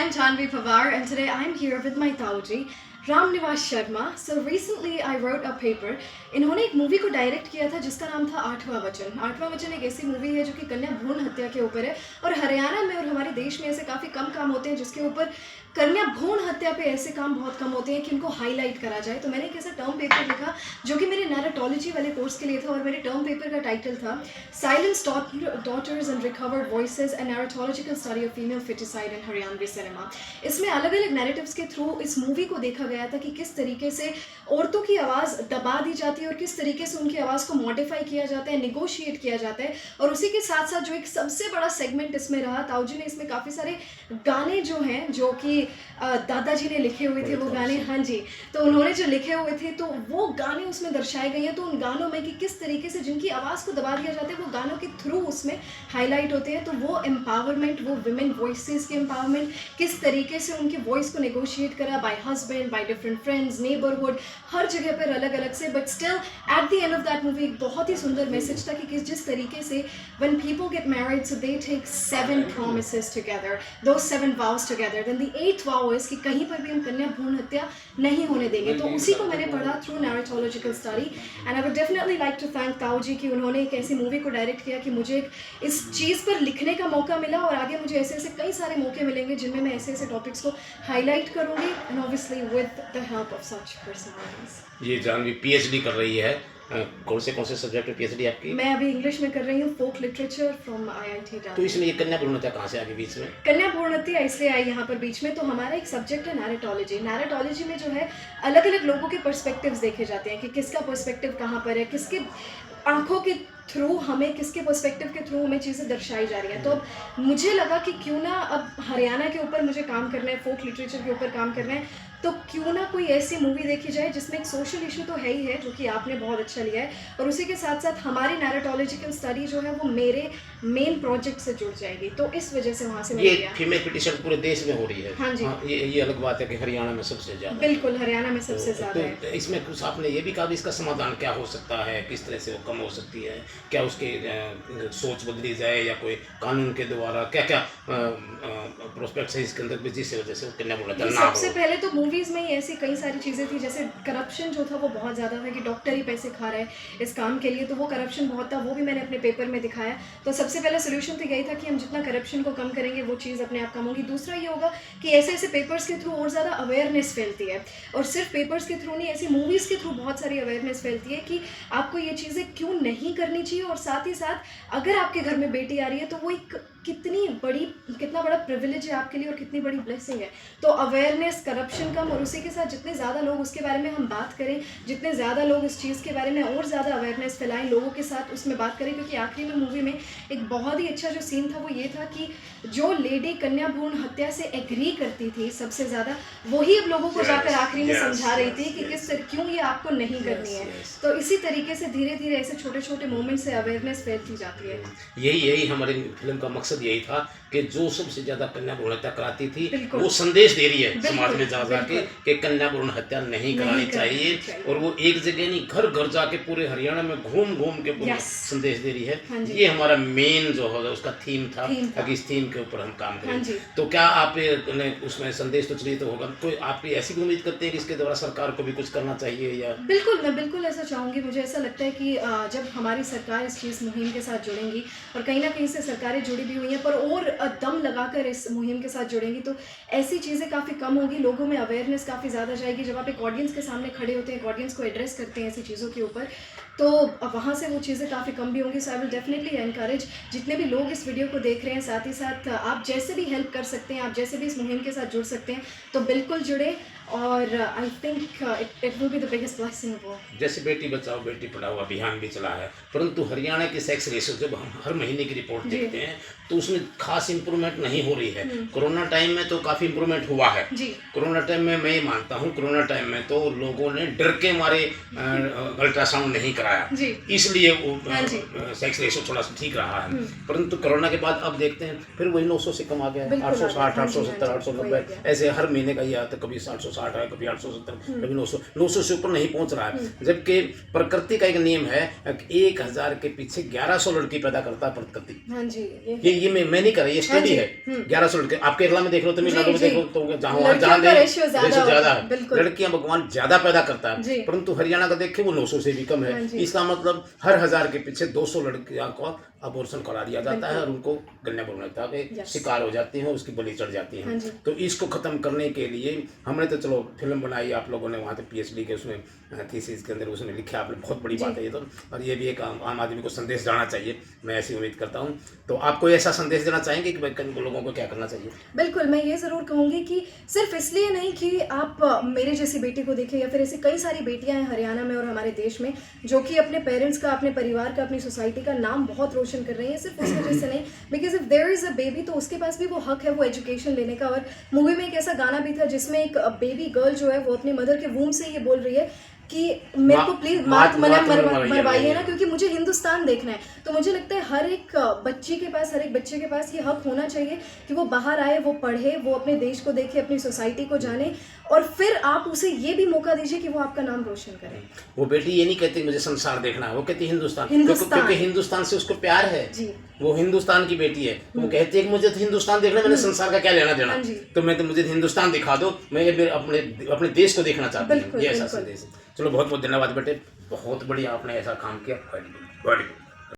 I'm Janvi Pawar and today I'm here with my Tauji, Ram Nivas Sharma. So recently I wrote a paper. इन्होंने एक movie को direct किया था जिसका नाम था आठवां वचन। आठवां वचन एक ऐसी मूवी है जो कि कन्या भ्रूण हत्या के ऊपर है और हरियाणा में और हमारे देश में ऐसे काफ़ी कम काम होते हैं जिसके ऊपर कन्या भ्रूण हत्या पे ऐसे काम बहुत कम होते हैं कि उनको हाईलाइट करा जाए। तो मैंने एक ऐसा टर्म पेपर लिखा जो कि मेरे नैरेटोलॉजी वाले कोर्स के लिए था और मेरे टर्म पेपर का टाइटल था silence daughters and recovered voices and narratological study of female foeticide in Haryanvi cinema. इसमें अलग अलग नैरेटिव्स के थ्रू इस मूवी को देखा गया था कि किस तरीके से औरतों की आवाज़ दबा दी जाती है और किस तरीके से उनकी आवाज़ को मॉडिफाई किया जाता है, निगोशिएट किया जाता है। और उसी के साथ साथ जो एक सबसे बड़ा सेगमेंट इसमें रहा, ताऊजी ने इसमें काफ़ी सारे गाने जो हैं जो कि दादाजी ने लिखे हुए थे वो गाने, हाँ जी, तो उन्होंने जो लिखे हुए थे तो वो गाने उसमें दर्शाए गए हैं। तो उन गानों में कि किस तरीके से जिनकी आवाज़ को दबा दिया जाता है वो गानों के थ्रू उसमें हाईलाइट होते हैं। तो वो एम्पावरमेंट, वो विमेन वॉइसेस की एम्पावरमेंट, किस तरीके से उनकी वॉइस को नेगोशिएट करा by husband, by different friends, neighbourhood, हर जगह पर अलग अलग से। But still at the end of that movie एक बहुत ही सुंदर मैसेज था कि जिस तरीके से when people get married so they take 7 promises together, those 7 vows together, then the 8th vow is कि कहीं पर भी हम कन्या भ्रूण हत्या नहीं होने देंगे। तो उसी को मैंने पढ़ा through narratological study and I would definitely like to thank Tau ji कि उन्होंने एक ऐसी मूवी को डायरेक्ट किया कि मुझे इस चीज़ पर लिखने का मौका मिला और आगे मुझे ऐसे ऐसे कई सारे मौके मिलेंगे जिनमें मैं ऐसे ऐसे टॉपिक्स को हाईलाइट करूँगी and obviously with the help of such personalities. ये जानवी पीएचडी कर रही है, कौन से सब्जेक्ट में पीएचडी आपकी? मैं अभी इंग्लिश में कर रही हूँ, फोक लिटरेचर फ्रॉम IIT। तो इसमें ये कन्या भ्रूण हत्या कहाँ से आ गई बीच में? कन्या भ्रूण हत्या इसलिए आई यहाँ पर बीच में, तो हमारा एक सब्जेक्ट है नैरेटोलॉजी। नैरेटोलॉजी में जो है अलग अलग लोगों के पर्सपेक्टिव्स देखे जाते हैं कि किसका पर्सपेक्टिव कहाँ पर है, किसके आंखों के थ्रू हमें, किसके पर्सपेक्टिव के थ्रू हमें चीज़ें दर्शाई जा रही हैं। तो अब मुझे लगा कि क्यों ना अब हरियाणा के ऊपर मुझे काम करना है, फोक लिटरेचर के ऊपर काम करना है, तो क्यों ना कोई ऐसी मूवी देखी जाए जिसमें एक सोशल इशू तो है ही है जो कि आपने बहुत अच्छा लिया है और उसी के साथ साथ हमारी नैरेटोलॉजिकल स्टडी जो है वो मेरे मेन प्रोजेक्ट से जुड़ जाएगी। तो इस वजह से वहाँ से ये फीमेल पिटिशन पूरे देश में हो रही है। हाँ जी, ये अलग बात है कि हरियाणा में सबसे ज़्यादा। बिल्कुल, हरियाणा में सबसे ज़्यादा है। तो इसमें कुछ आपने ये भी कहा इसका समाधान क्या हो सकता है, किस तरह से वो कम हो सकती है, क्या उसकी सोच बदली जाए या कोई कानून के द्वारा क्या क्या प्रोस्पेक्ट है इसके अंदर जिसकी वजह से कन्या भ्रूण हत्या ना हो? सबसे पहले तो मूवीज़ में ही ऐसी कई सारी चीज़ें थी, जैसे करप्शन जो था वो बहुत ज़्यादा था कि डॉक्टर ही पैसे खा रहे हैं इस काम के लिए, तो वो करप्शन बहुत था, वो भी मैंने अपने पेपर में दिखाया। तो सबसे पहला सोल्यूशन तो यही था कि हम जितना करप्शन को कम करेंगे वो चीज़ अपने आप कम होगी। दूसरा ये होगा कि ऐसे ऐसे पेपर्स के थ्रू और ज़्यादा अवेयरनेस फैलती है और सिर्फ पेपर्स के थ्रू नहीं, ऐसी मूवीज़ के थ्रू बहुत सारी अवेयरनेस फैलती है कि आपको ये चीज़ें क्यों नहीं करनी चाहिए और साथ ही साथ अगर आपके घर में बेटी आ रही है तो वो एक कितना बड़ा प्रिविलेज है आपके लिए और कितनी बड़ी ब्लेसिंग है। तो अवेयरनेस, करप्शन कम और उसी के साथ जितने ज़्यादा लोग उसके बारे में हम बात करें, जितने ज़्यादा लोग इस चीज़ के बारे में और ज़्यादा अवेयरनेस फैलाएं, लोगों के साथ उसमें बात करें। क्योंकि आखिरी में मूवी में एक बहुत ही अच्छा जो सीन था वो ये था कि जो लेडी कन्या भ्रूण हत्या से एग्री करती थी सबसे ज़्यादा, वही अब लोगों को जाकर आखिरी में समझा रही थी कि क्यों ये आपको नहीं करनी है। तो इसी तरीके से धीरे धीरे ऐसे छोटे छोटे मोमेंट से अवेयरनेस फैलती जाती है। यही हमारी फिल्म का मकसद यही था कि जो सबसे ज्यादा कन्या भ्रूण हत्या कराती थी वो संदेश दे रही है समाज में जा जाके कि कन्या भ्रूण हत्या नहीं करानी चाहिए और वो एक जगह नहीं घर घर जाके पूरे हरियाणा में घूम घूम के पूरा संदेश दे रही है। ये हमारा मेन जो है उसका थीम था ताकि इस थीम के ऊपर हम काम करें। तो क्या आप उसमें संदेश तो चलिए तो होगा, कोई आपकी ऐसी उम्मीद करते हैं कि इसके द्वारा सरकार को भी कुछ करना चाहिए या? बिल्कुल, मैं बिल्कुल ऐसा चाहूँगी। मुझे ऐसा लगता है कि जब हमारी सरकार इस चीज़ मुहिम के साथ जुड़ेंगी और कहीं ना कहीं से सरकारें जुड़ी भी हुई हैं पर और दम लगाकर इस मुहिम के साथ जुड़ेंगी तो ऐसी चीज़ें काफ़ी कम होगी, लोगों में अवेयरनेस काफ़ी ज़्यादा जाएगी। जब आप एक ऑडियंस के सामने खड़े होते हैं, एक ऑडियंस को एड्रेस करते हैं ऐसी चीज़ों के ऊपर, तो वहाँ से वो चीज़ें काफ़ी कम भी होंगी। सो आई विल डेफिनेटली एनकरेज जितने भी लोग इस वीडियो को देख रहे हैं, साथ ही साथ आप जैसे भी हेल्प कर सकते हैं, आप जैसे भी इस मुहिम के साथ जुड़ सकते हैं तो बिल्कुल जुड़े और I think it will be the biggest blessing of all. जैसे बेटी बचाओ बेटी पढ़ाओ अभियान भी चला है, परंतु हरियाणा की सेक्स रेशियो जब हम हर महीने की रिपोर्ट देखते हैं तो उसमें खास इंप्रूवमेंट नहीं हो रही है। कोरोना टाइम में तो काफ़ी इंप्रूवमेंट हुआ है। कोरोना टाइम में मैं ये मानता हूँ, कोरोना टाइम में तो लोगों ने डर के मारे अल्ट्रासाउंड नहीं कराया, जी। इसलिए वो हाँ जी। सेक्स रेशो थोड़ा सा ठीक रहा है। परंतु कोरोना के बाद अब देखते हैं फिर वही 900 से कम आ गया है, बिल्कुल आ गया। 860, हाँ जी, 870, हाँ जी, 890, वही आ गया। ऐसे हर महीने का ये आता है, कभी 860 है, कभी 870, कभी 900 से ऊपर नहीं पहुंच रहा है। जबकि प्रकृति का एक नियम है कि 1000 के पीछे 1100 लड़की पैदा करता है प्रकृति। हाँ जी, ये मैं नहीं कर रहा, ये स्टडी जी। है। 1100 लड़के आप केरला में देख लो, तमिलनाडु में जी, देखो, तो जहाँ लड़कियों का रेशियो ज्यादा है, बिल्कुल। लड़कियां भगवान ज्यादा पैदा करता जी। है। परंतु हरियाणा का देखे वो 900 से भी कम हाँ है। जी। इसका मतलब हर 1000 के पीछे 200 लड़कियों को अबॉर्शन करा दिया जाता है और उनको कन्या भ्रूण हत्या के शिकार हो जाती हैं, उसकी बलि चढ़ जाती हाँ हैं। जी। तो इसको खत्म करने के लिए हमने तो चलो फिल्म बनाई, आप लोगों ने वहाँ पे PhD के उसमें थीसिस के अंदर उसने लिखा, आपने बहुत बड़ी बात है ये तो। और ये भी एक आम आदमी को संदेश जाना चाहिए, मैं ऐसी उम्मीद करता हूँ। तो आप कोई ऐसा संदेश देना चाहेंगे कि भाई लोगों को क्या करना चाहिए? बिल्कुल, मैं ये ज़रूर कहूँगी कि सिर्फ इसलिए नहीं कि आप मेरे जैसी बेटी को देखें या फिर ऐसी कई सारी बेटियां हैं हरियाणा में और हमारे देश में जो कि अपने पेरेंट्स का, अपने परिवार का, अपनी सोसाइटी का नाम बहुत रोशन कर रही हैं, सिर्फ उस वजह से नहीं, because if there is a baby तो उसके पास भी वो हक है वो एजुकेशन लेने का। और मूवी में एक ऐसा गाना भी था जिसमें एक बेबी गर्ल जो है वो अपनी मदर के वूम से ये बोल रही है कि मेरे को प्लीज मात मरवाइए ना, क्योंकि मुझे हिंदुस्तान देखना है। तो मुझे लगता है हर एक बच्ची के पास, हर एक बच्चे के पास ये हक होना चाहिए कि वो बाहर आए, वो पढ़े, वो अपने देश को देखे, अपनी सोसाइटी को जाने, और फिर आप उसे ये भी मौका दीजिए कि वो आपका नाम रोशन करे। वो बेटी ये नहीं कहती मुझे संसार देखना है, वो कहती हिंदुस्तान, क्योंकि हिंदुस्तान से उसको प्यार है जी। वो हिंदुस्तान की बेटी है। वो कहती है कि मुझे तो हिंदुस्तान देखना, मैंने संसार का क्या लेना देना, तो मुझे हिंदुस्तान दिखा दो, मैं अपने देश को देखना चाहती हूँ। ये ऐसा संदेश है। चलो बहुत बहुत धन्यवाद बेटे, बहुत बढ़िया आपने ऐसा काम किया। Very good.